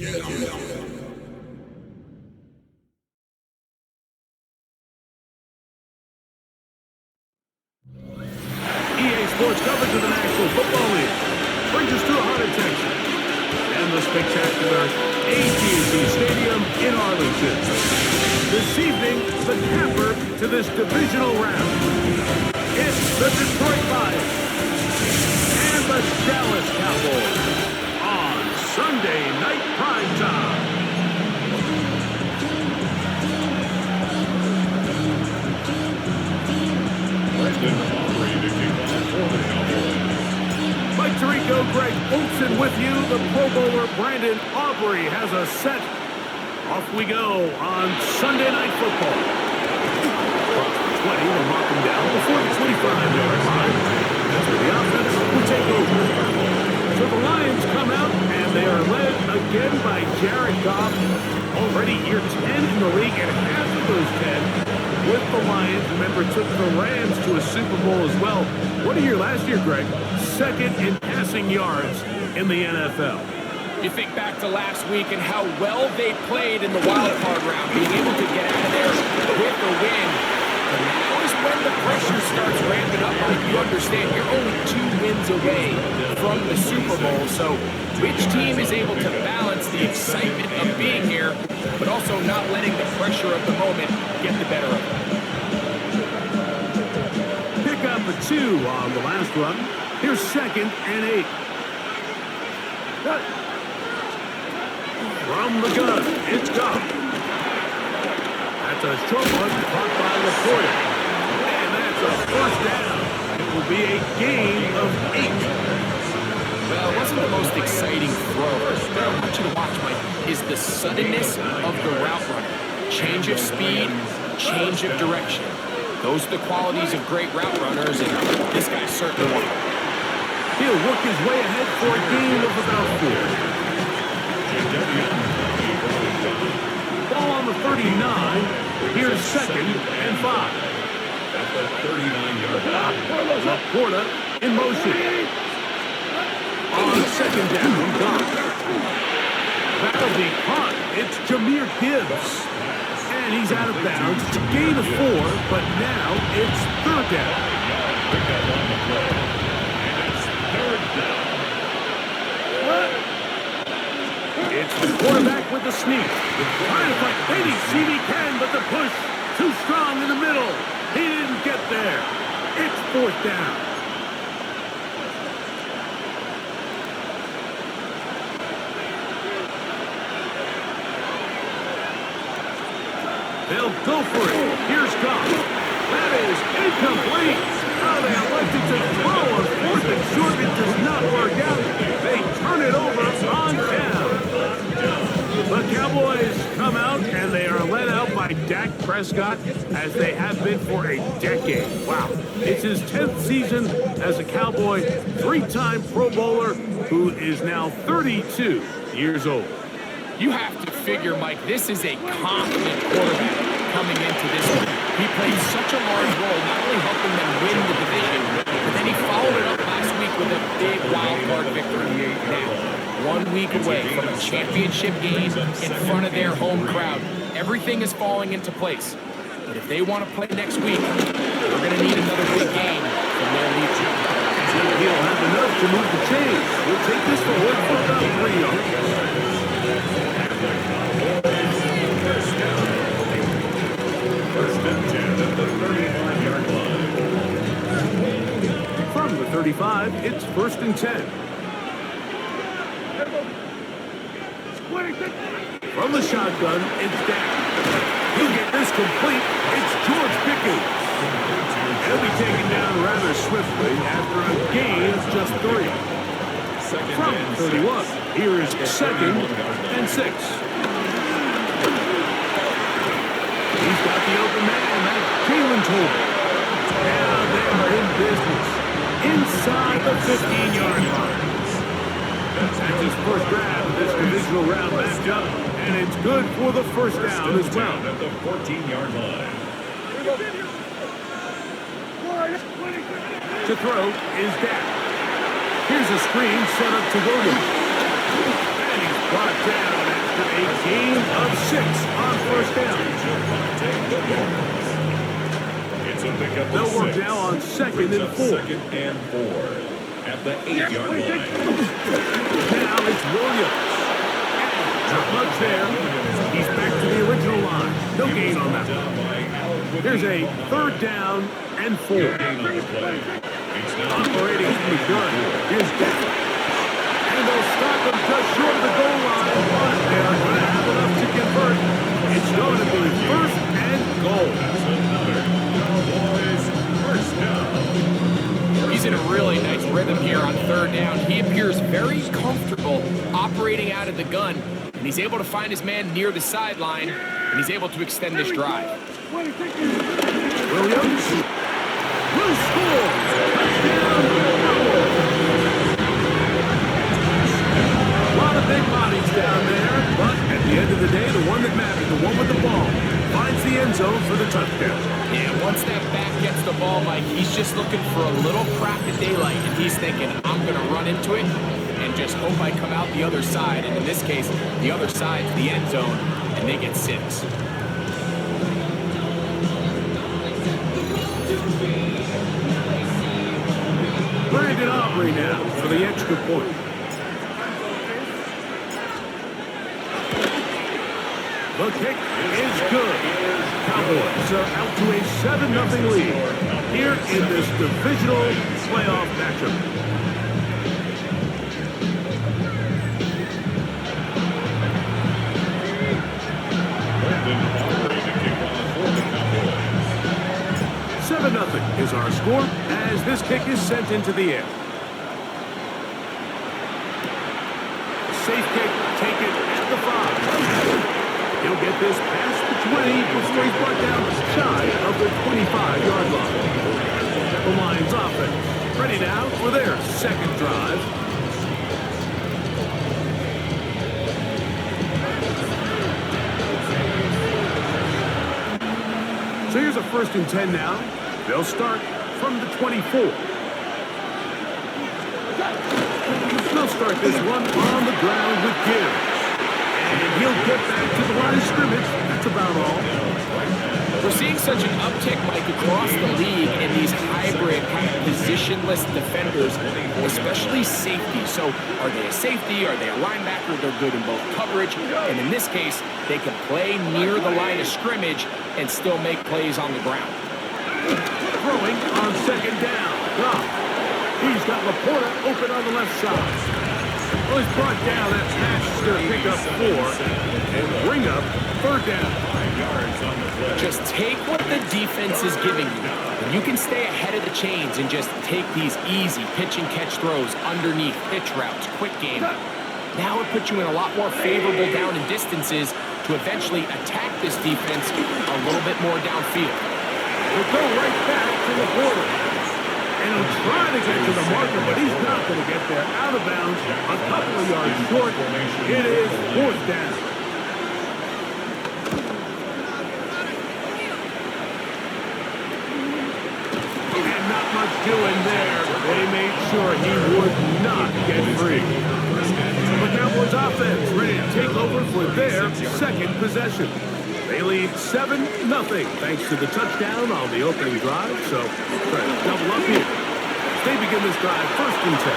EA Sports coverage of the National Football League brings us to the heart of Texas and the spectacular AT&T Stadium in Arlington. This evening, the capper to this divisional round. It's the Detroit Lions and the Dallas Cowboys on Sunday Night Primetime. Mike Tirico, Greg Olson with you. The Pro Bowler Brandon Aubrey has a set. Off we go on Sunday Night Football. Across the 20, they'll knock him down before the 25-yard line. That's where the offense will take over. So the Lions come out, and they are led again by Jared Goff. Already year 10 in the league, and half of those 10 with the Lions. Remember, took the Rams to a Super Bowl as well. What a year last year, Greg. Second in passing yards in the NFL. You think back to last week and how well they played in the wild card round, being able to get out of there with a win. And now is when the pressure starts ramping up. You understand you're only 2 wins away from the Super Bowl. So which team is able to balance the excitement of being here, but also not letting the pressure of the moment get the better of them? Pick up a 2 on the last run. Here's 2nd and 8. Cut. From the gun, it's Goff. That's a short one caught by Laporta. And that's a first down. It will be a gain of 8. Well, it wasn't the most exciting throw. What I want you to watch, Mike, is the suddenness of the route runner. Change of speed, change of direction. Those are the qualities of great route runners, and this guy's certainly one. He'll work his way ahead for a gain of about 4. Ball on the 39. Here's 2nd and 5. At the 39-yard line. Laporta in motion. On 2nd down, Goff. That'll be caught. It's Jahmyr Gibbs. And he's out of bounds. Gain of 4, but now it's 3rd down. Pick up on the play. And it's 3rd down. It's the quarterback with the sneak. Trying to fight. Maybe CD can, but the push too strong in the middle. He didn't get there. It's 4th down. They'll go for it. Here's Goff. That is incomplete. Oh, they elected to throw on 4th and short. It does not work out. They turn it over on down. The Cowboys come out, and they are led out by Dak Prescott, as they have been for a decade. Wow. It's his 10th season as a Cowboy, 3-time Pro Bowler, who is now 32 years old. You have to figure, Mike, this is a confident quarterback coming into this one. He played such a large role, not only helping them win the division, but then he followed it up last week with a big wild card victory. Now, 1 week away from a championship game in front of their home crowd. Everything is falling into place. But if they want to play next week, they're going to need another big game from their lead team. He'll have enough to move the chains. We'll take this forward for about 3 yards. First and 10 at the 35-yard line. From the 35, it's 1st and 10. From the shotgun, it's Dak. He'll get this complete. It's George Pickens. He'll be taken down rather swiftly after a gain of just 3. From 31, here is 2nd and 6. He's got the open man. That's Jalen Tolbert. Now they're in business. Inside the 15-yard line. That's his first grab of this divisional round matchup, and it's good for the first down as well. At the 14-yard line. To throw is Dak. Here's a screen set up to Williams. And he's brought down Gain of 6 on first down. They'll work now on 2nd and 4. At the 8-yard line. Now it's Williams. Not much there. He's back to the original line. No gain on that one. Here's a 3rd down and 4. Operating from the gun. Here's Dak. And they'll stop him just short of the goal line. But they are going to have enough to convert. It's going to be 1st and goal. First down. He's in a really nice rhythm here on 3rd down. He appears very comfortable operating out of the gun, and he's able to find his man near the sideline, and he's able to extend this drive. Williams will score. Touchdown, Cowboys. A lot of big bodies down there, but at the end of the day, the one that matters, the one with the ball, finds the end zone for the touchdown. Yeah, once that back gets the ball, Mike, he's just looking for a little crack of daylight, and he's thinking, I'm going to run into it and just hope I come out the other side. And in this case, the other side's the end zone, and they get 6. Brandon Aubrey now for the extra point. The kick is good. Cowboys are out to a 7-0 lead here in this divisional playoff matchup. Nothing is our score as this kick is sent into the air. Safe kick taken at the 5. He'll get this past the 20 before he's brought down shy of the 25-yard line. The Lions offense ready now for their 2nd drive. So here's a 1st and 10 now. They'll start from the 24. They'll start this one on the ground with Gibbs. And he'll get back to the line of scrimmage. That's about all. We're seeing such an uptick, Mike, across the league in these hybrid kind of positionless defenders, especially safety. So are they a safety? Are they a linebacker? They're good in both coverage. And in this case, they can play near the line of scrimmage and still make plays on the ground. Throwing on 2nd down. Goff. He's got Laporta open on the left side. Well, he's brought down. That pass is going to pick up 4 and bring up 3rd down. Just take what the defense is giving you. And you can stay ahead of the chains and just take these easy pitch and catch throws underneath, pitch routes, quick game. Now it puts you in a lot more favorable down and distances to eventually attack this defense a little bit more downfield. We'll go right back to the border. And he'll try to get to the marker, but he's not going to get there. Out of bounds, a couple of yards short. It is 4th down. And not much doing there. They made sure he would not get free. The Cowboys offense ready to take over for their 2nd possession. They lead 7-0 thanks to the touchdown on the opening drive. So try to double up here. They begin this drive 1st and 10.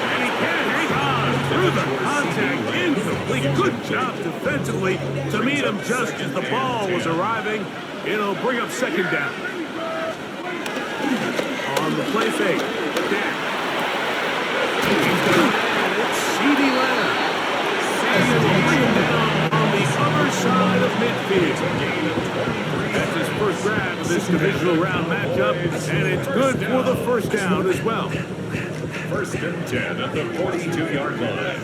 And he can't hang on through the contact. Incomplete. Good job defensively to meet him just as the ball was arriving. It'll bring up 2nd down. On the play fake. Dak. He's got it. And it's C.D. Lamb. And it'll bring him down on the other side of midfield. That's his 1st grab of this divisional round matchup, and it's good for the 1st down as well. 1st and 10 at the 42-yard line.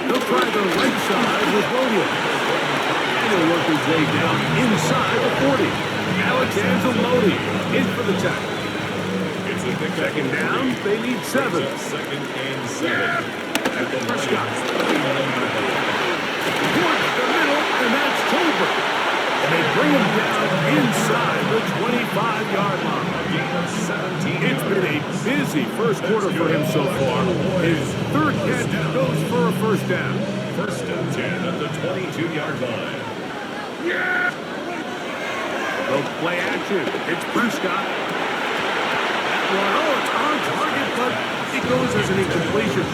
They'll try the right side with Williams. And he'll work his way down inside the 40. Alexander Lodi in for the tackle. 2nd down, they need 7. 2nd and 7. At the Prescott. Towards the middle, and that's Tolbert. And they bring him down inside the 25-yard line. It's been a busy first quarter for him so far. His third catch goes for a first down. First and 10 at the 22-yard line. Yeah! They'll play action. It's Prescott. That one, oh, it's on target, but it goes as an incompletion.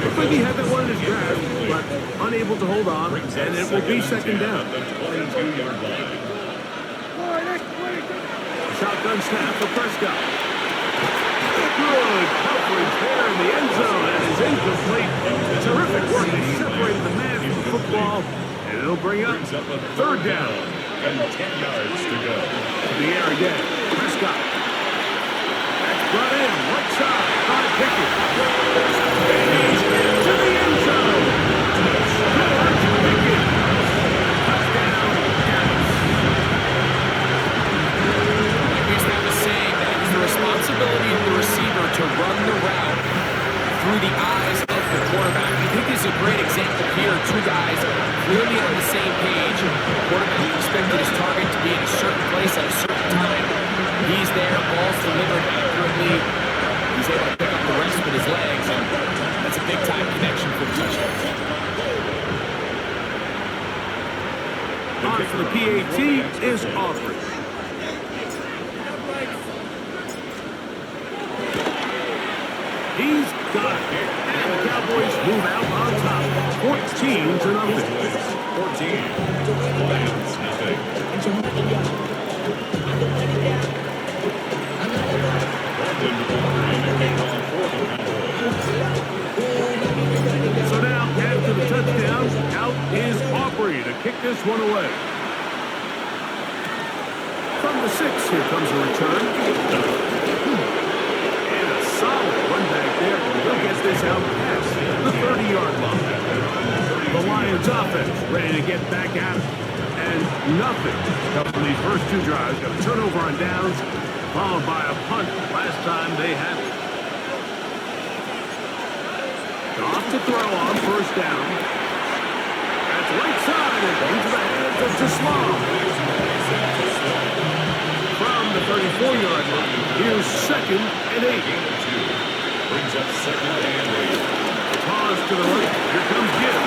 Looks like he had that one in his grasp, but unable to hold on, and it will be second down. The 22-yard line. Shotgun snap for Prescott. Good coverage there in the end zone, and is incomplete. Terrific work. They separated the man from the football, and it'll bring up third down. And 10 yards to go. To the air again. Prescott. That's brought in. Right side. By Pickett. And he's into the end zone. George Pickett. Touchdown, Dallas. Like we used to have a saying that it was the responsibility of the receiver to run the route through the eyes of the quarterback. I think this is a great example here. Two guys clearly on the same page. The quarterback expected his target to be in a certain place at a certain time. He's there, ball's delivered accurately. He's able to pick up the rest with his legs, and that's a big-time connection for the touchdown. On for the PAT is Aubrey. He's got it. And the Cowboys move out on top. 14-0. 14. Lions, nothing. So now, after the touchdown, out is Aubrey to kick this one away. From the 6, here comes a return. And a solid run back there. He'll get this out past the 30-yard line. The Lions offense ready to get back at it. And nothing comes from these first two drives. Got a turnover on downs, followed by a punt last time they had it. Off to throw on first down. That's right side and into the hands of Tislam. From the 34-yard line, here's 2nd and 8. Brings up 2nd and 8. Toss to the right. Here comes Gibb.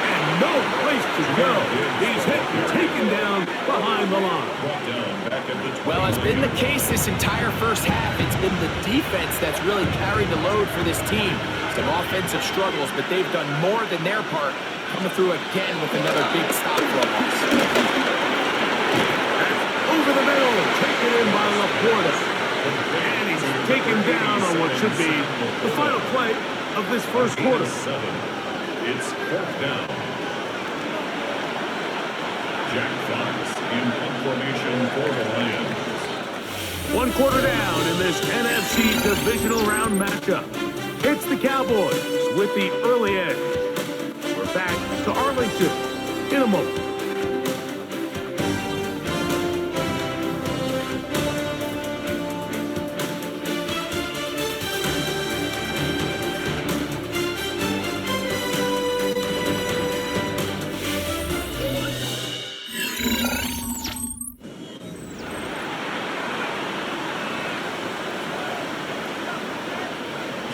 And no place to go. He's hit and taken down behind the line. Well, it's been the case this entire first half. It's been the defense that's really carried the load for this team. Some offensive struggles, but they've done more than their part, coming through again with another big stop for a loss. Over the middle, taken in by Laporta. And he's taken down on what should be the final play of this first quarter. It's 4th down. Jack Fox in punt formation for the Lions. 1 quarter down in this NFC Divisional round matchup. It's the Cowboys with the early edge. We're back to Arlington in a moment.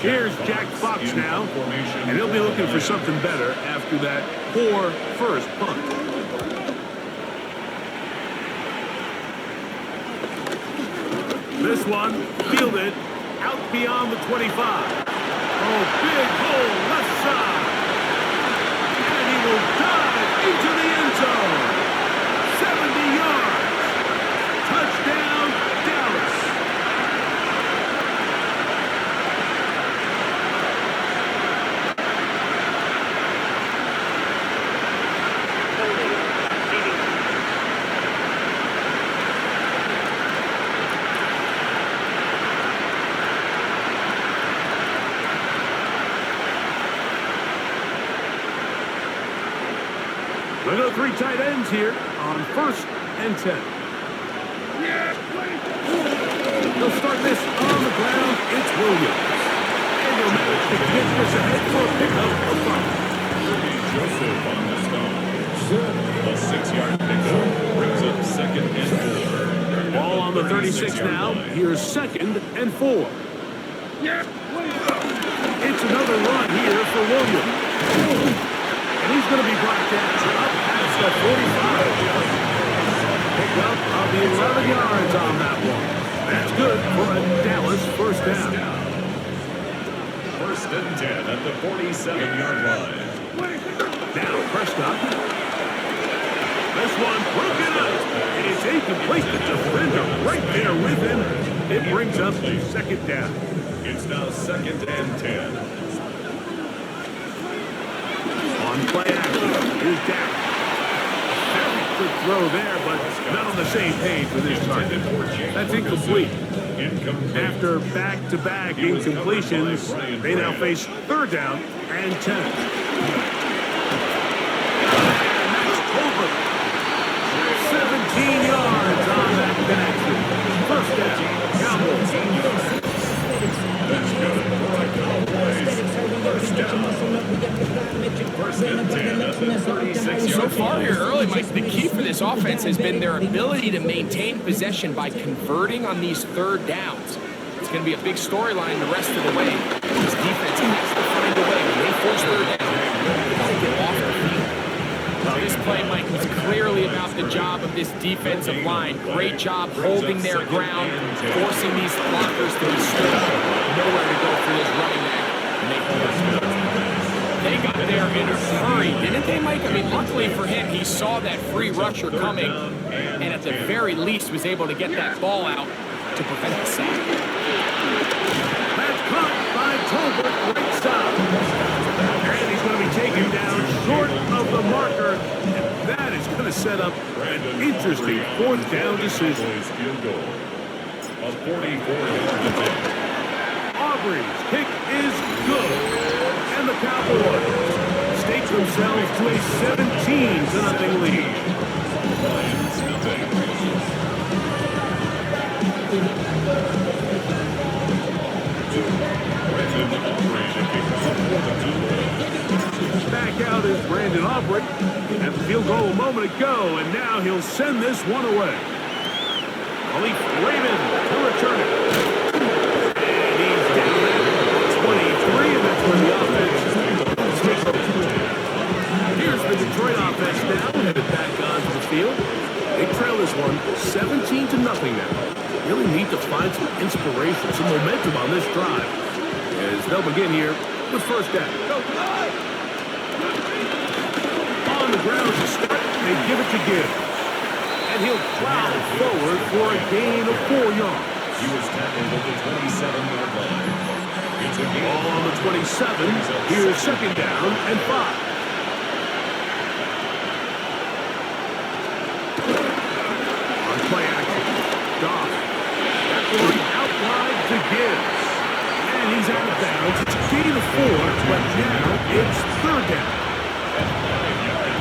Here's Jack Fox now, and he'll be looking for something better after that poor first punt. This one, fielded out beyond the 25. Oh, big hole left side. And he will dive into the end zone. 70 yards. Touchdown, Dallas. They go 3 tight ends here on 1st and 10. They'll start this on the ground. It's Williams. And they'll manage to get this ahead for a pickup of 5. Joseph on the stop. A 6-yard pickup brings brings up 2nd and 4. Ball on the 36 now. Here's 2nd and 4. It's another run here for Williams. And he's going to be brought down up past the 45. Pick up of the 11 yards on that one. That's good for a Dallas first down. 1st and 10 at the 47-yard line. Now Prescott. This one broken up. It's incomplete. The defender right there with him. It brings up 2nd down. It's now 2nd and 10. On play action. Here's Dak. Very good throw there, but not on the same page with his target. That's incomplete. After back-to-back incompletions, they now face 3rd down and 10. And that's over. 17 yards on that connection. First down, Cowboys. That's good for a Cowboys. First down. 1st and 10 at the 36-yard So far here early, Mike, the key for this offense has been their ability to maintain possession by converting on these 3rd downs. It's going to be a big storyline the rest of the way. This defense has to find a way. When they force 3rd down, they got to get off the field. This play, Mike, was clearly about the job of this defensive line. Great job holding their ground, forcing these blockers to be stood up. Nowhere to go for this running back. And they got there in a hurry, didn't they, Mike? I mean, luckily for him, he saw that free rusher coming, and at the very least was able to get that ball out to prevent the sack. That's caught by Tolbert, right side. And he's going to be taken down short of the marker, and that is going to set up an interesting 4th down decision. field goal. A 44-yard attempt. Aubrey's kick is good. And the Cowboys stake themselves to a 17-0 lead. Lions nothing. Brandon Aubrey to kick off for the Cowboys. Back out is Brandon Aubrey. Had the field goal a moment ago, and now he'll send this one away. Malik Raymond to return it. And he's down at 23, and that's where the offense takes over. Here's the Detroit offense now, headed back onto the field. They trail this one 17-0 now. Really need to find some inspiration, some momentum on this drive. As they'll begin here with 1st down. On the ground to start, they give it to Gibbs. And he'll plow forward for a gain of 4 yards. He was tackled at the 27-yard line. It's a gain. Ball on the 27. Here's 2nd down and 5. On play action, Goff. That's one out wide to Gibbs. And he's out of bounds. It's a gain of 4, but now it's 3rd down.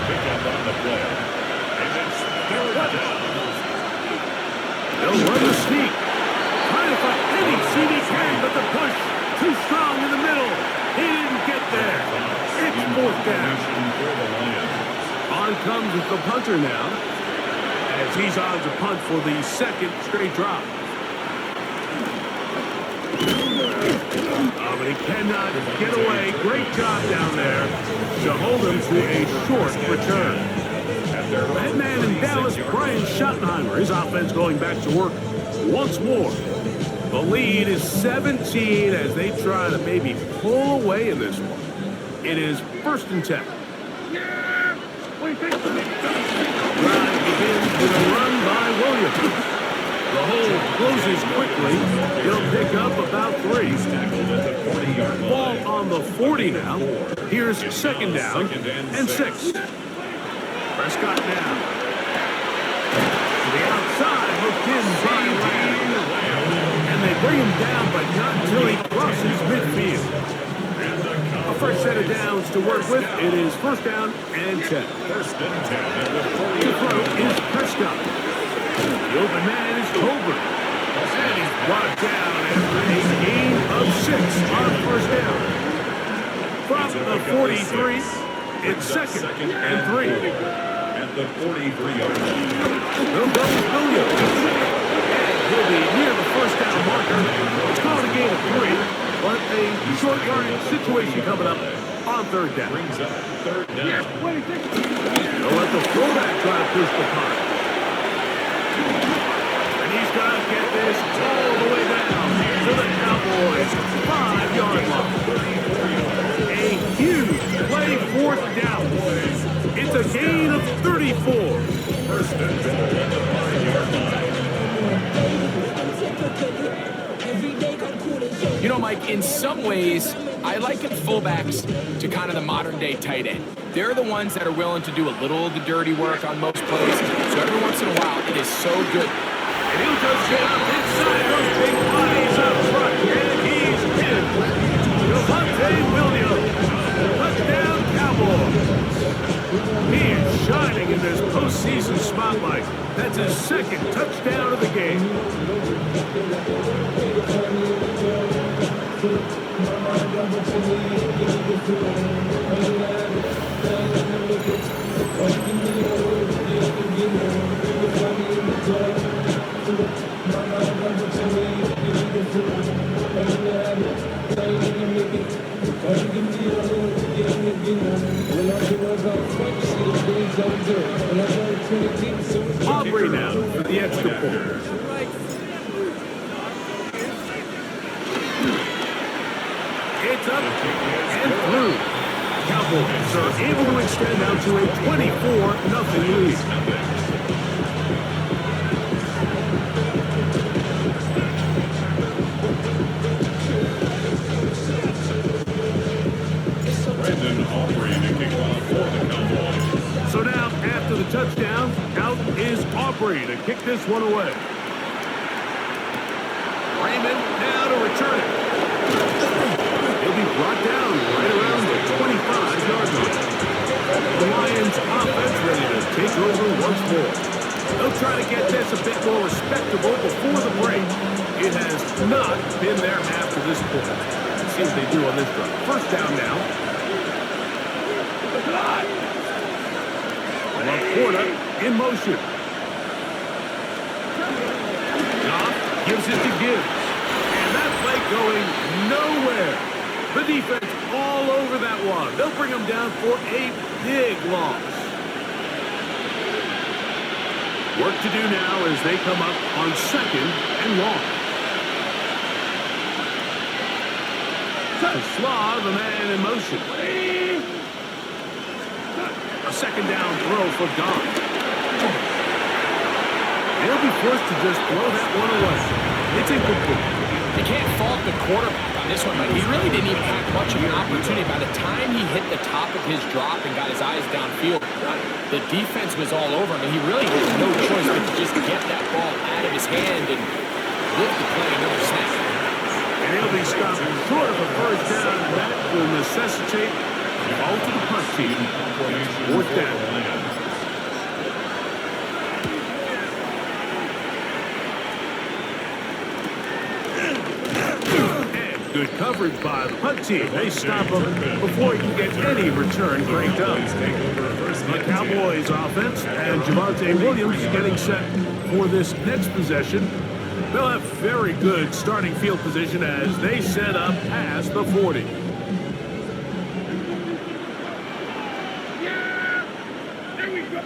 Pick up on the play. And it's 3rd down. They'll run the sneak. Trying to find any CD can, but the push too strong in the middle. He didn't get there. It's 4th down. On comes the punter now, as he's on to punt for the 2nd straight drop. But he cannot get away. Great job down there to hold him to a short return. That man in Dallas, Brian Schottenheimer, his offense going back to work once more. The lead is 17 as they try to maybe pull away in this one. It is 1st and 10. Drive begins with a run by Williams. The hole closes quickly. He'll pick up about 3. Ball on the 40 now. Here's 2nd down and 6. Prescott now. To the outside, hooked in by Lamb. And they bring him down, but not until he crosses midfield. A fresh set of downs to work with. It is 1st down and 10. 1st and 10 at the To throw is Prescott. The open man is Tolbert. And he's brought down after a gain of 6 on 1st down. From the 43, it's 2nd and 3. At the 43-yard line. They'll go with Williams. And he'll be near the first down marker. It's called a gain of 3, but a short yardage situation coming up on third down. Brings up third down. They'll let the fullback try to push the punt. And he's got to get this all the way down to the Cowboys' 5-yard line. A huge play, fourth down. It's a gain of 34. First and goal at the 5-yard line. You know, Mike, in some ways, I liken fullbacks to kind of the modern-day tight end. They're the ones that are willing to do a little of the dirty work on most plays. So every once in a while, it is so good. And he'll just get up inside those big bodies up front. And he's in. Javonte Williams. Touchdown, Cowboys. He is shining in this postseason spotlight. That's his second touchdown of the game. Aubrey now for the extra point. It's up and through. Cowboys are able to extend out to a 24-0 lead. So now, after the touchdown, out is Aubrey to kick this one away. Raymond now to return it. He'll be brought down right around the 25-yard line. The Lions offense ready to take over once more. They'll try to get this a bit more respectable before the break. It has not been there after this point. Let's see what they do on this drive. First down now. Laporta in motion. Goff gives it to Gibbs. And that play going nowhere. The defense all over that one. They'll bring them down for a big loss. Work to do now as they come up on second and long. Slav, the man in motion. A second down throw for Goff. They'll be forced to just throw that one away. It's incomplete. You can't fault the quarterback on this one, but he really didn't even have much of an opportunity. By the time he hit the top of his drop and got his eyes downfield, the defense was all over him, and he really had no choice but to just get that ball out of his hand and live to play another snap. And he'll be stopped short of a first down, and that will necessitate a ball to the punt team. Fourth down. Good coverage by the punt team. They stop him before he can get any return cranked up. The Cowboys offense and Javonte Williams getting set for this next possession. They'll have very good starting field position as they set up past the 40. There we go.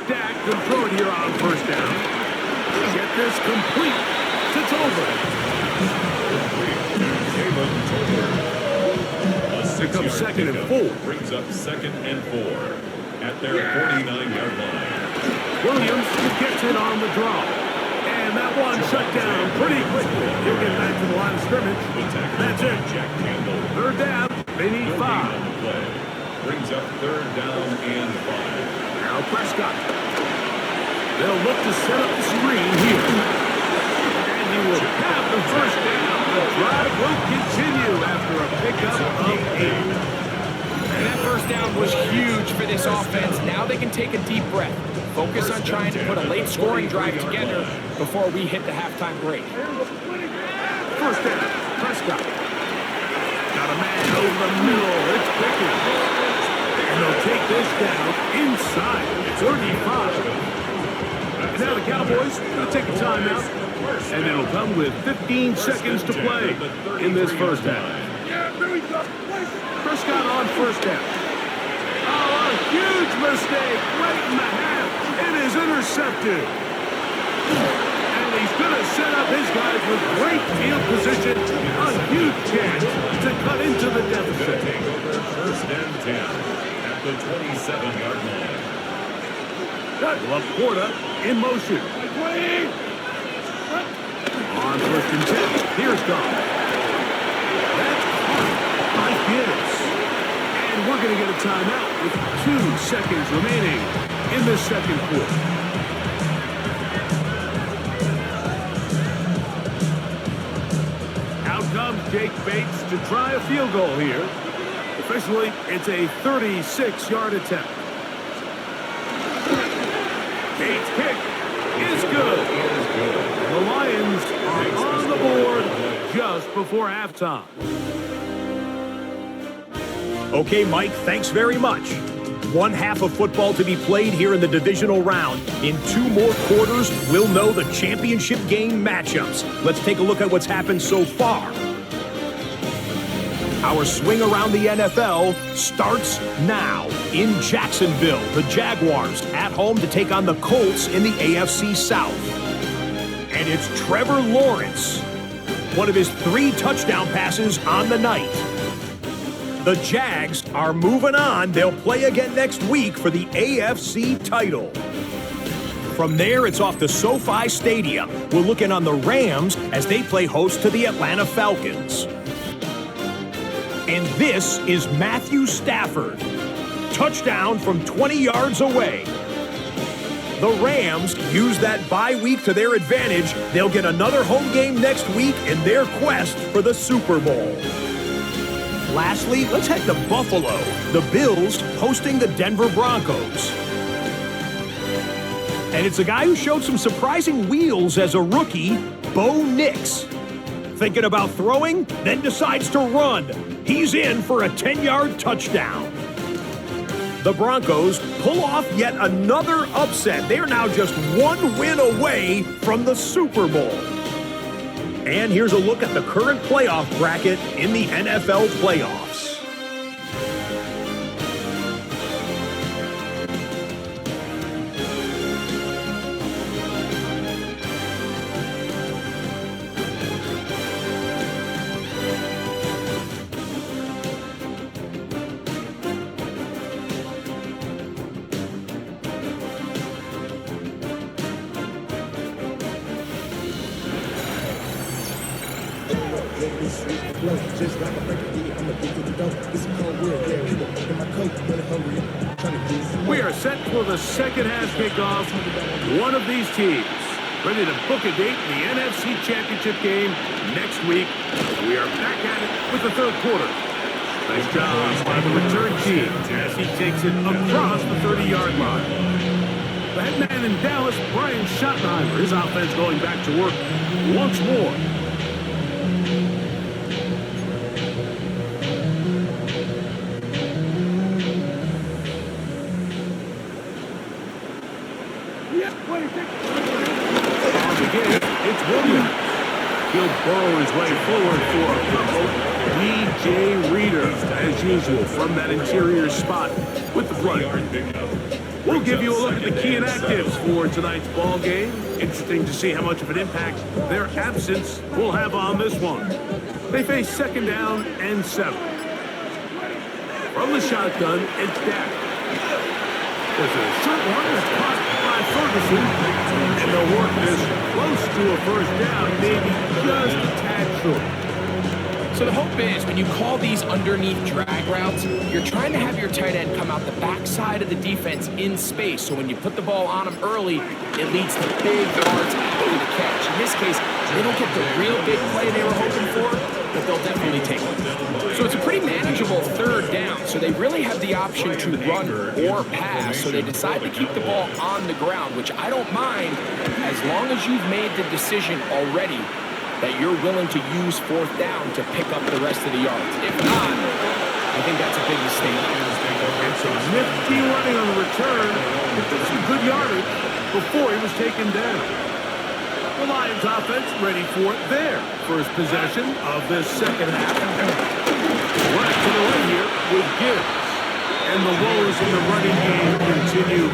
Dak can throw it here on first down. Get this complete to Tolbert. Here comes second and 4. Brings up second and 4 at their 49-yard line. Williams gets it on the draw. And that one shut down pretty quickly. He'll get back to the line of scrimmage. That's it. Third down. They need 5. Brings up third down and 5. Now Prescott. They'll look to set up the screen here. And he will have the first down. The drive will continue after a pickup of 8. And that first down was huge for this offense. Now they can take a deep breath. Focus on trying to put a late scoring drive together before we hit the halftime break. First down, Prescott. Got a man over the middle. It's Pickens. And they'll take this down inside 35. And now the Cowboys going to take a timeout, and it'll come with 15 seconds to play in this first half. Prescott on first down. Oh, a huge mistake right in the half. It is intercepted. And he's going to set up his guys with great field position. A huge chance to cut into the deficit. First and 10 at the 27-yard line. Laporta in motion. On first and 10. Here's Goff. That's caught by Gibbs. And we're going to get a timeout with 2 seconds remaining in the second quarter. Out comes Jake Bates to try a field goal here. Officially, it's a 36-yard attempt. Bates' kick is good. The Lions are on the board just before halftime. Okay, Mike, thanks very much. One half of football to be played here in the divisional round. In 2 more quarters, we'll know the championship game matchups. Let's take a look at what's happened so far. Our swing around the NFL starts now. In Jacksonville, the Jaguars at home to take on the Colts in the AFC South. And it's Trevor Lawrence, one of his 3 touchdown passes on the night. The Jags are moving on. They'll play again next week for the AFC title. From there, it's off to SoFi Stadium. We're looking on the Rams as they play host to the Atlanta Falcons. And this is Matthew Stafford. Touchdown from 20 yards away. The Rams use that bye week to their advantage. They'll get another home game next week in their quest for the Super Bowl. Lastly, let's head to Buffalo. The Bills hosting the Denver Broncos. And it's a guy who showed some surprising wheels as a rookie, Bo Nix. Thinking about throwing, then decides to run. He's in for a 10-yard touchdown. The Broncos pull off yet another upset. They are now just 1 win away from the Super Bowl. And here's a look at the current playoff bracket in the NFL playoffs. We are set for the second half kickoff. One of these teams ready to book a date in the NFC Championship game next week. We are back at it with the third quarter. Nice job by the return team as he takes it across the 30-yard line. The head man in Dallas, Brian Schottenheimer, his offense going back to work once more. It's Williams. He'll burrow his way forward for DJ Reader, as usual, from that interior spot with the play. We'll give you a look at the key inactives for tonight's ball game. Interesting to see how much of an impact their absence will have on this one. They face second down and 7. From the shotgun, it's Dak. There's a short one that's caught by Ferguson. And they'll work this close to a first down, maybe just a tad short. So the hope is when you call these underneath drag routes, you're trying to have your tight end come out the backside of the defense in space. So when you put the ball on him early, it leads to big yards after the catch. In this case, they don't get the real big play they were hoping for, but they'll definitely take it. So it's a pretty manageable third down. So they really have the option to run or pass. So they decide to keep the ball on the ground, which I don't mind as long as you've made the decision already that you're willing to use fourth down to pick up the rest of the yards. If not, I think that's a big mistake. And some nifty running on the return. He took some good yardage before he was taken down. The Lions offense ready for their first possession of this second half. Right to the right here with Gibbs. And the woes in the running game continue.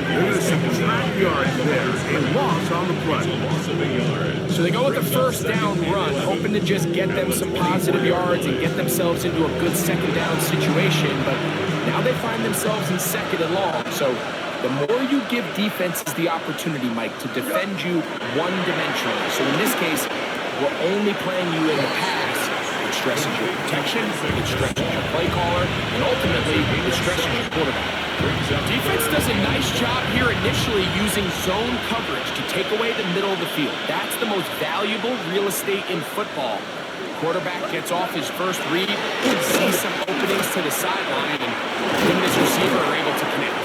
They're going to subtract yards there. A loss on the play. So they go with the first down run, hoping to just get them some positive yards and get themselves into a good second down situation. But now they find themselves in second and long. So the more you give defenses the opportunity, Mike, to defend you one-dimensionally. So in this case, we're only playing you in the pass. It stresses your protection, it stresses your play caller, and ultimately, it stresses your quarterback. Defense does a nice job here initially using zone coverage to take away the middle of the field. That's the most valuable real estate in football. Quarterback gets off his first read, sees some openings to the sideline, and him and his receiver are able to connect.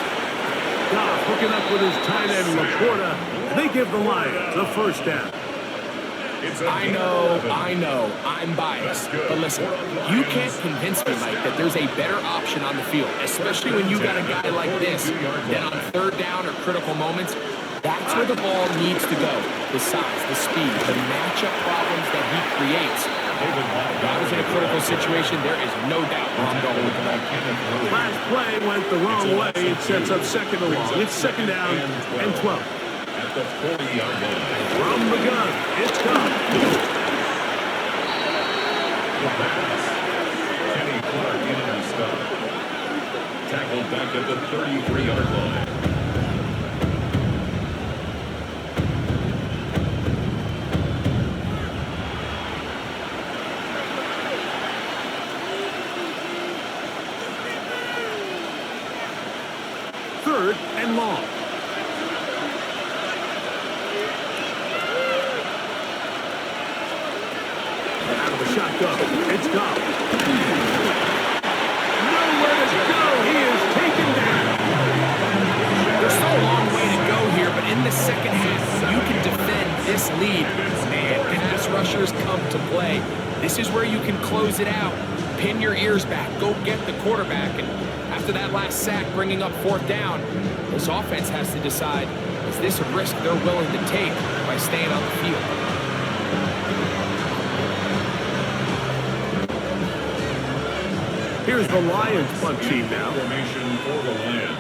Goff hooking up with his tight end, Laporta. They give the Lions a first down. I know, I'm biased. But listen, you can't convince me, Mike, that there's a better option on the field, especially when you got a guy like this, that on third down or critical moments, that's where the ball needs to go. The size, the speed, the matchup problems that he creates. If I was in a critical situation, there is no doubt where I'm going with the ball. Last play went the wrong way. It sets up second and long. It's second down and 12. At the 40-yard line. From the gun, it's gone. The pass. Kenny Clark in on the stop. Tackled back at the 33-yard line. Third and long. Shotgun. It's gone. Nowhere to go. He is taken down. There's still a long way to go here, but in the second half, you can defend this lead. And pass rushers come to play. This is where you can close it out. Pin your ears back. Go get the quarterback. And after that last sack, bringing up fourth down, this offense has to decide, is this a risk they're willing to take by staying on the field? Here's the Lions punt team now. Formation for the Lions.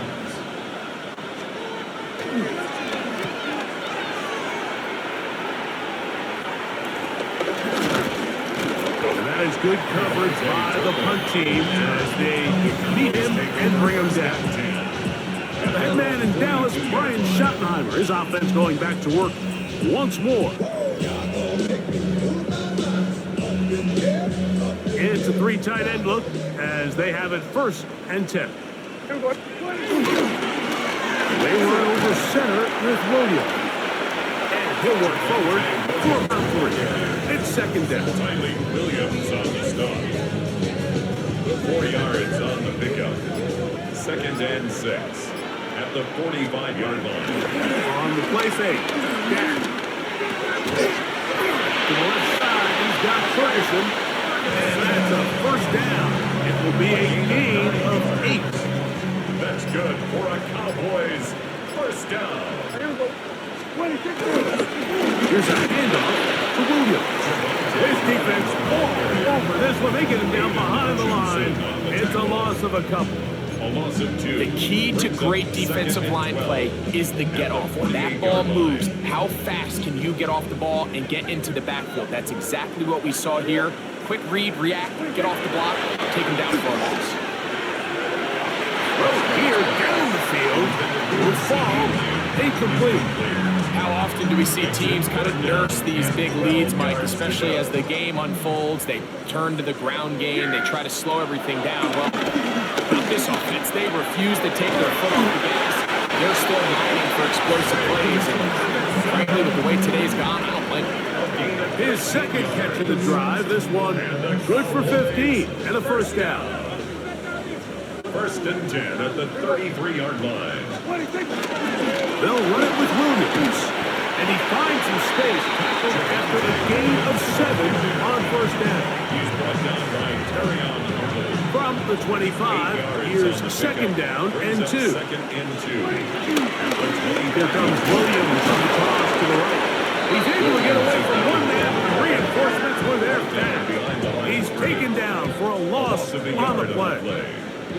And that is good coverage by the punt team as they meet him and bring him down. The head man in Dallas, Brian Schottenheimer, his offense going back to work once more. It's a three tight end look as they have it first and 10. They run over center with Williams. And he'll work forward for about 3. It's second down. Finally, Williams on the stop. 4 yards on the pickup. Second and 6 at the 45-yard line. On the play fake. Down. To the left side, he's got Ferguson. And that's a first down. It will be a gain of 8. That's good for a Cowboys first down. Here's a handoff to Williams. His defense all over this one. They get him down behind the line. It's a loss of a couple. A loss of 2. The key to great defensive line play is the get-off. When that ball moves, how fast can you get off the ball and get into the backfield? That's exactly what we saw here. Quick read, react, get off the block, take him down for a loss. Here down the field will fall incomplete. How often do we see teams kind of nurse these big leads, Mike, especially as the game unfolds? They turn to the ground game. They try to slow everything down. Well, with this offense, they refuse to take their foot off the gas. They're still mining for explosive plays. And frankly, with the way today's gone, I don't blame them. His second catch of the drive. This one good for 15 and a first down. First and 10 at the 33-yard line. They'll run it with Williams. And he finds some space tackled after a gain of 7 on first down. He's brought down by Terry on. From the 25. Here's second down and 2. Second and 2. Here comes Williams on the toss to the right. He's able to get away from one man. Reinforcements were there fast. He's taken down for a loss on the play.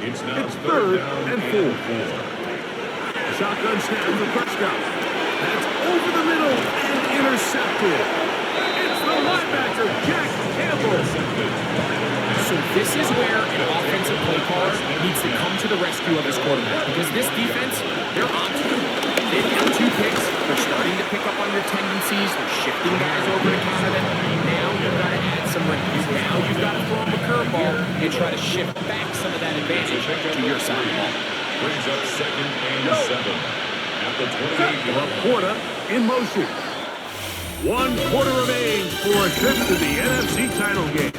It's third and 4. Shotgun snap for Prescott. That's over the middle and intercepted. It's the linebacker, Jack Campbell. So this is where an offensive play caller needs to come to the rescue of his quarterback, because this defense, they're on to you. They've got 2 picks. They're starting to pick up on your tendencies. They're shifting guys over to counter them. Now you've got to add some wrinkles. Now you've got to throw them a curveball and try to shift back some of that advantage to your side of the ball. Brings up second and 7 at the 28-yard line. Laporta in motion. 1 quarter remains for a trip to the NFC title game.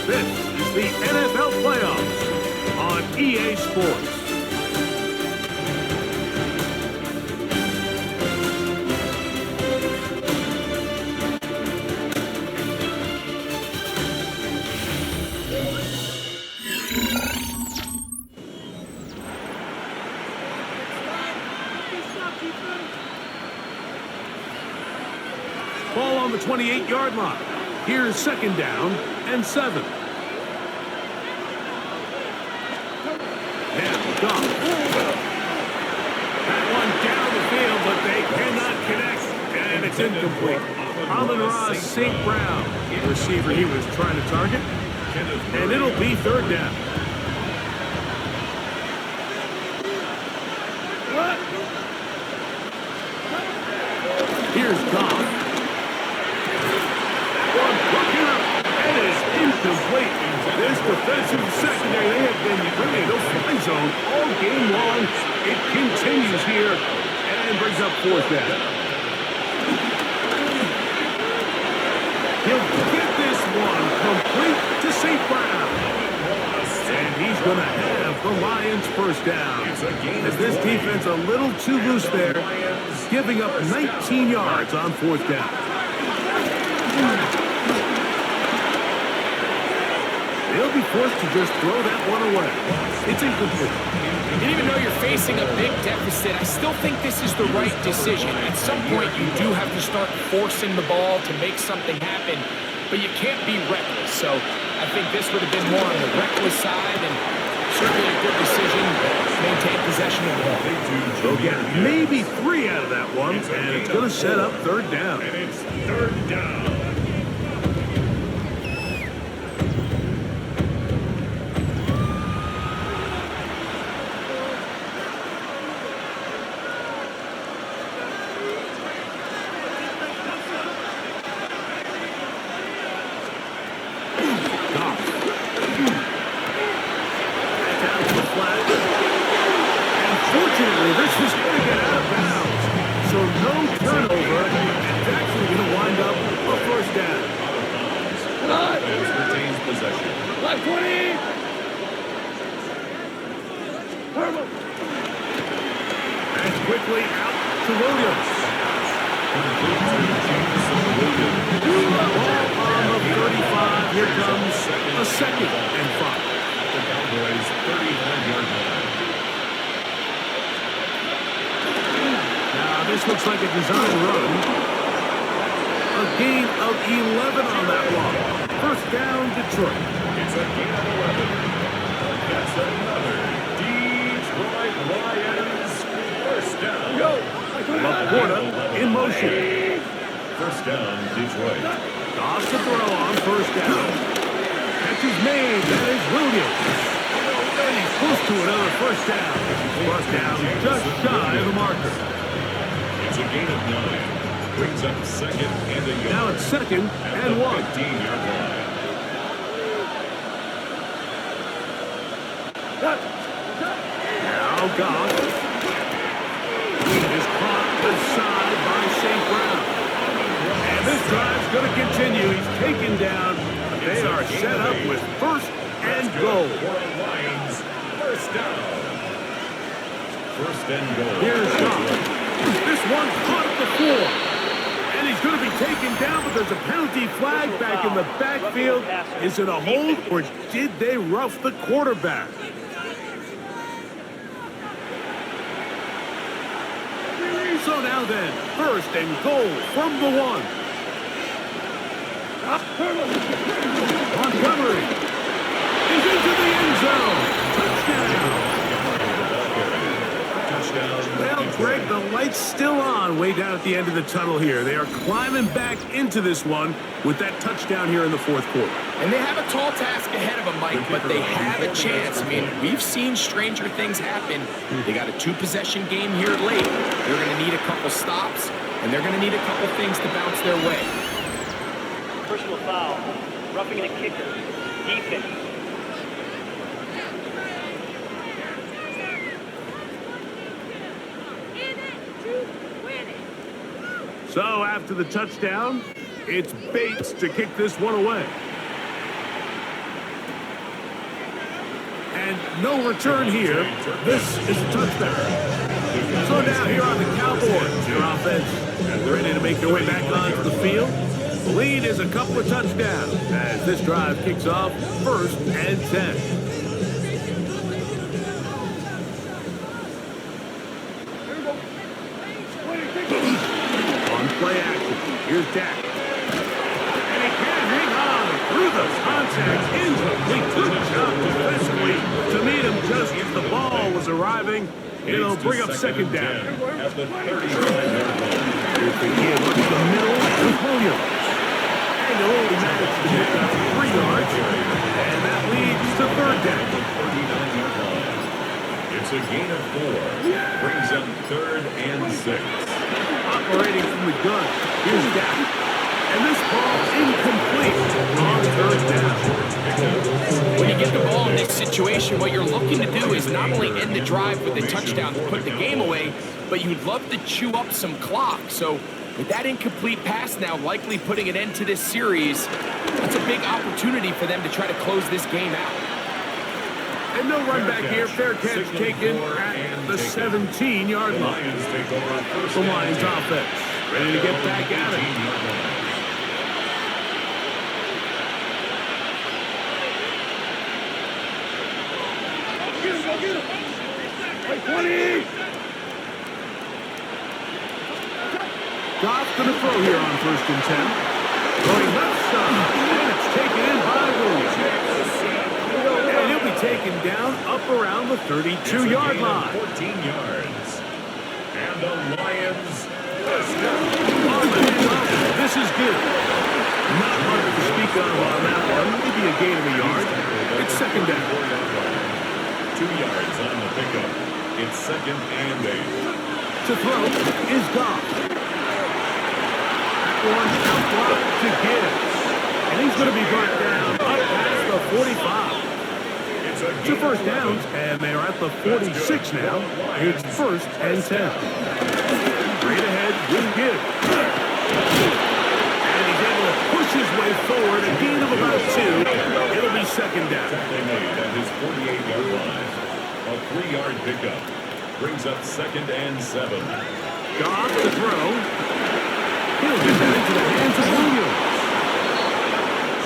This is the NFL playoffs on EA Sports. Ball on the 28-yard line. Here's second down and 7. Now, Goff. That one down the field, but they cannot connect. And it's incomplete. Amon-Ra St. Brown, the receiver he was trying to target. And it'll be third down. Here's Goff. Incomplete. This defensive secondary, they have been really in no fly zone all game long. It continues here and brings up fourth down. He'll get this one complete to St. Brown. And he's going to have the Lions first down. As this defense a little too loose there, giving up 19 yards on fourth down. They'll be forced to just throw that one away. It's incomplete. And even though you're facing a big deficit, I still think this is the right decision. At some point, you do have to start forcing the ball to make something happen, but you can't be reckless. So I think this would have been more on the reckless side, and certainly a good decision to maintain possession of the ball. They'll get maybe 3 out of that one, and it's going to set up third down. And it's third down. Quickly out to Williams. Ball on the 35. Here comes a second and 5. The Cowboys 35-yard line. Now this looks like a design run. A gain of 11 on that one. First down, Detroit. It's a gain of 11. That's another Detroit Lions first down. Laporta in motion. First down, Detroit. Off the throw on first down. Catch is made. That is Williams. And he's close to another first down. First down just shy of the marker. It's a gain of 9. Brings up second and a yard. Now it's second and 1. 15-yard line. Now Goff. Is caught aside by St. Brown. And this drive's going to continue. He's taken down. They are set up with first and goal. Lions, first down. First and goal. Here's Goff. This one caught at the floor. And he's he's going to be taken down, but there's a penalty flag back in the backfield. Is it a hold, or did they rough the quarterback? So now then, first and goal from the 1. Montgomery is into the end zone. Touchdown. Well, Greg, the light's still on way down at the end of the tunnel here. They are climbing back into this one with that touchdown here in the 4th quarter. And they have a tall task ahead of them, Mike, but they have a chance. I mean, we've seen stranger things happen. They got a 2-possession game here late. They're going to need a couple stops, and they're going to need a couple things to bounce their way. Personal foul. Roughing a kicker. Defense. So after the touchdown, it's Bates to kick this one away. And no return here. This is a touchdown. So now here are the Cowboys. Their offense ready to make their way back onto the field. The lead is a couple of touchdowns as this drive kicks off 1st and 10. Play action. Here's Dak. And he can't hang on through the contact. Incomplete. Good job defensively to meet him just as the ball was arriving. It'll bring up 2nd down. At the 35-yard line. Here's the kid up the middle with Williams. And they'll only manage to pick up 3 yards. And that leads to 3rd down. 39-yard line. It's a gain of 4. Brings up 3rd and 6. Operating from the gun. Here's Dak. And this ball incomplete on 3rd down. When you get the ball in this situation, what you're looking to do is not only end the drive with a touchdown to put the game away, but you'd love to chew up some clock. So with that incomplete pass now likely putting an end to this series, that's a big opportunity for them to try to close this game out. And no run back here. Fair catch taken at the 17-yard line. The Lions offense ready to get back at it. Go get him. 20. Goff's going to throw here on 1st and 10. Going left side. And it's taken in by Williams. And he'll be taken down up around the 32-yard line. 14 yards. And the Lions. This is good. Not much to speak of on that one. Maybe a gain of a yard. It's 2nd down. 2 yards on the pickup. It's 2nd and 8. To throw is Goff. That one out block to Gibbs. And he's going to be brought down up past the 45. To 1st downs, and they're at the 46 now. It's 1st and 10. Straight ahead with Gibbs. And he's able to push his way forward, a gain of about 2. It'll be 2nd down. They made at his 48-yard line. A 3-yard pickup brings up 2nd and 7. Goff to throw. He'll get that into the hands of Williams.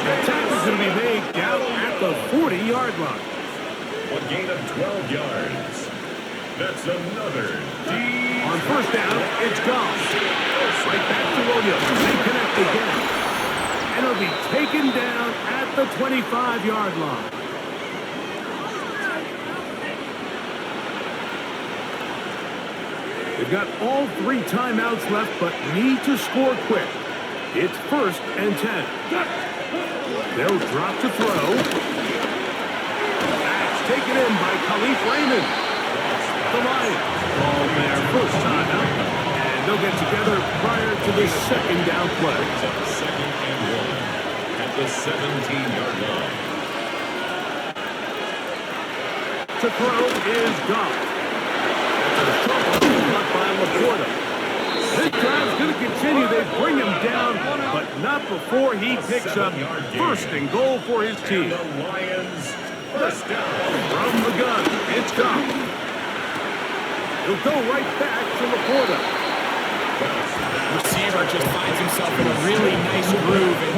The tackle's going to be made down at the 40-yard line. A gain of 12 yards. That's another deep. On 1st down, it's Goff. Right back to Williams. They connect again. And it'll be taken down at the 25-yard line. They've got all 3 timeouts left, but need to score quick. It's 1st and 10. They'll drop to throw. Taken in by Khalif Raymond. The Lions call their 1st timeout, and they'll get together prior to this 2nd down play. 2nd and 1 at the 17-yard line. To throw is Goff. That's a short one blocked by Laporta. This drive's going to continue. They bring him down, but not before he picks up 1st and goal for his team. And the Lions. 1st down. From the gun, it's Goff. He'll go right back to Laporta. Receiver just finds himself in a really nice groove, and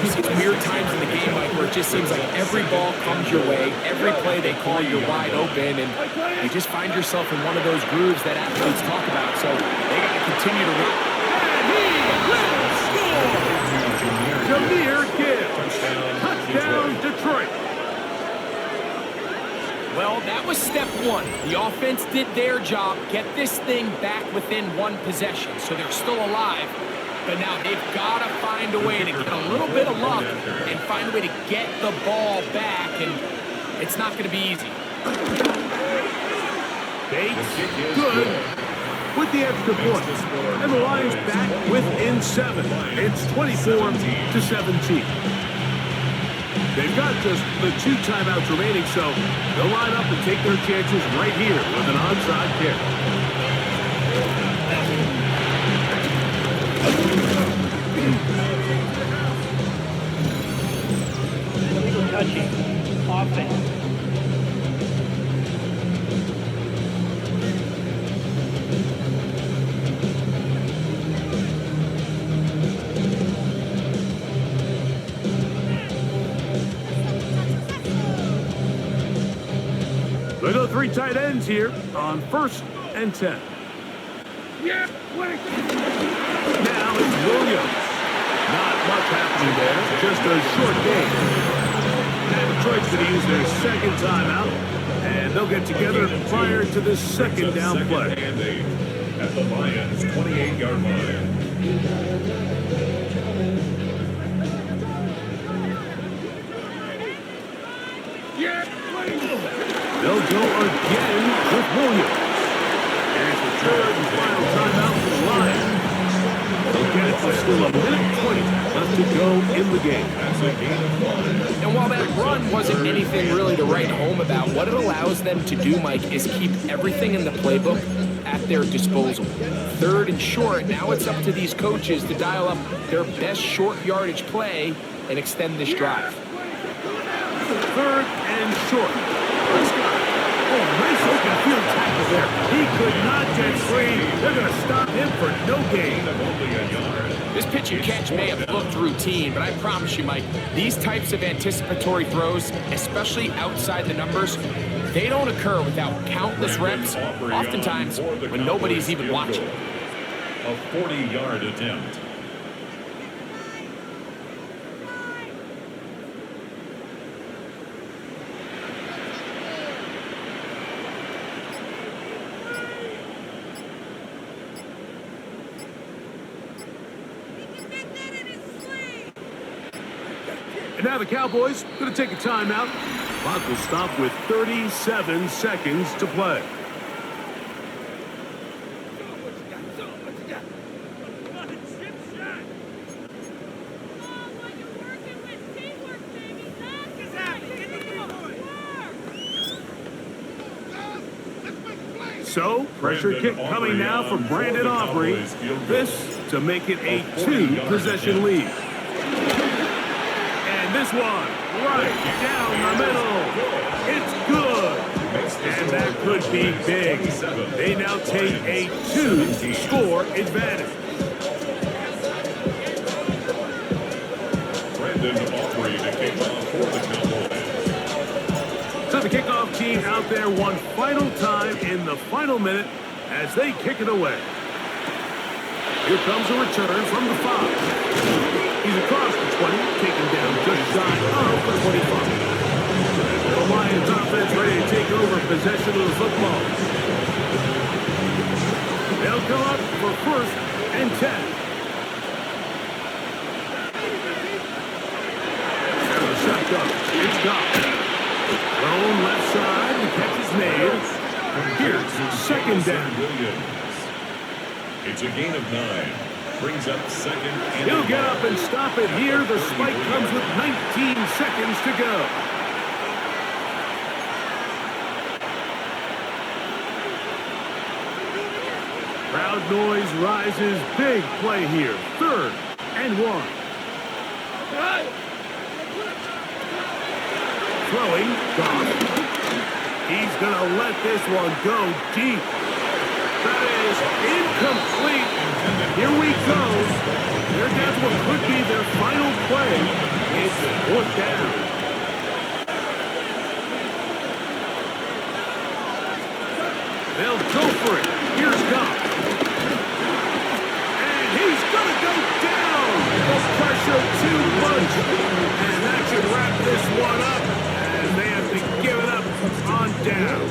you see weird times in the game, Mike, where it just seems like every ball comes your way, every play they call you're wide open, and you just find yourself in one of those grooves that athletes talk about. So they got to continue to run. And he will score! Jahmyr Gibbs. Touchdown, Detroit. Well, that was step one. The offense did their job, get this thing back within one possession, so they're still alive. But now they've got to find a way to get a little bit of luck and find a way to get the ball back, and it's not going to be easy. Bates, good, with the extra point. And the Lions back within 7. It's 24-17. They've got just the 2 timeouts remaining, so they'll line up and take their chances right here with an onside kick. Illegal touching. Offense. They go 3 tight ends here on 1st and 10. Yeah, now it's Williams. Not much happening there, just a short game. And Detroit's going to use their 2nd timeout, and they'll get together prior to the 2nd down play. And 8 at the Lions' 28-yard line. They'll go again with Williams. Here's the 3rd and final timeout for the Lions. They'll get it with still a minute 20 left to go in the game. And while that run wasn't anything really to write home about, what it allows them to do, Mike, is keep everything in the playbook at their disposal. 3rd and short, now it's up to these coaches to dial up their best short yardage play and extend this drive. 3rd and short. Oh, nice open field tackle there. He could not get free. They're going to stop him for no gain. This pitch and catch may have looked routine, but I promise you, Mike, these types of anticipatory throws, especially outside the numbers, they don't occur without countless reps, oftentimes when nobody's even watching. A 40-yard attempt. And now the Cowboys going to take a timeout. Clock will stop with 37 seconds to play. So, pressure kick coming now for Brandon Aubrey. This to make it a 2-possession lead. This one, right down the middle. It's good. And that could be big. They now take a 2-score advantage. Brandon Aubrey to kick off for the Cowboys. So the kickoff team out there one final time in the final minute as they kick it away. Here comes a return from the 5. He's across the 20, taken down just shy of the 25. The Lions offense ready to take over possession of the football. They'll come up for 1st and 10. And the shotgun, it's gone. Thrown left side, the catch is made. Here's 2nd down. It's a gain of 9. Brings up 2nd and He'll get up and stop it here. The spike comes with 19 seconds to go. Crowd noise rises. Big play here. 3rd and 1. Throwing, Goff. He's going to let this one go deep. That is incomplete. Here we go. They're down to what could be their final play. It's 4th down. They'll go for it. Here's Goff. And he's going to go down. The pressure too much. And that should wrap this one up. And they have to give it up on down.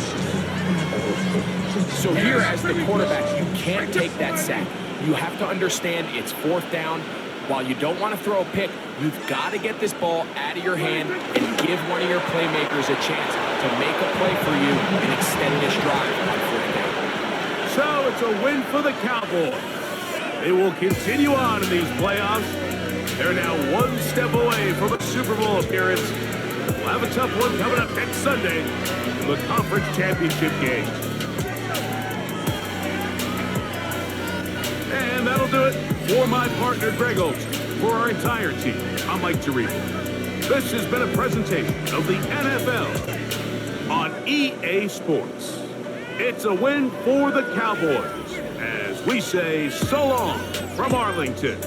So here as the quarterback, you can't take that sack. You have to understand it's 4th down. While you don't want to throw a pick, you've got to get this ball out of your hand and give one of your playmakers a chance to make a play for you and extend this drive on 4th down. So it's a win for the Cowboys. They will continue on in these playoffs. They're now one step away from a Super Bowl appearance. We'll have a tough one coming up next Sunday in the Conference Championship game. And that'll do it for my partner, Greg Olson. For our entire team, I'm Mike Tirico. This has been a presentation of the NFL on EA Sports. It's a win for the Cowboys, as we say so long from Arlington.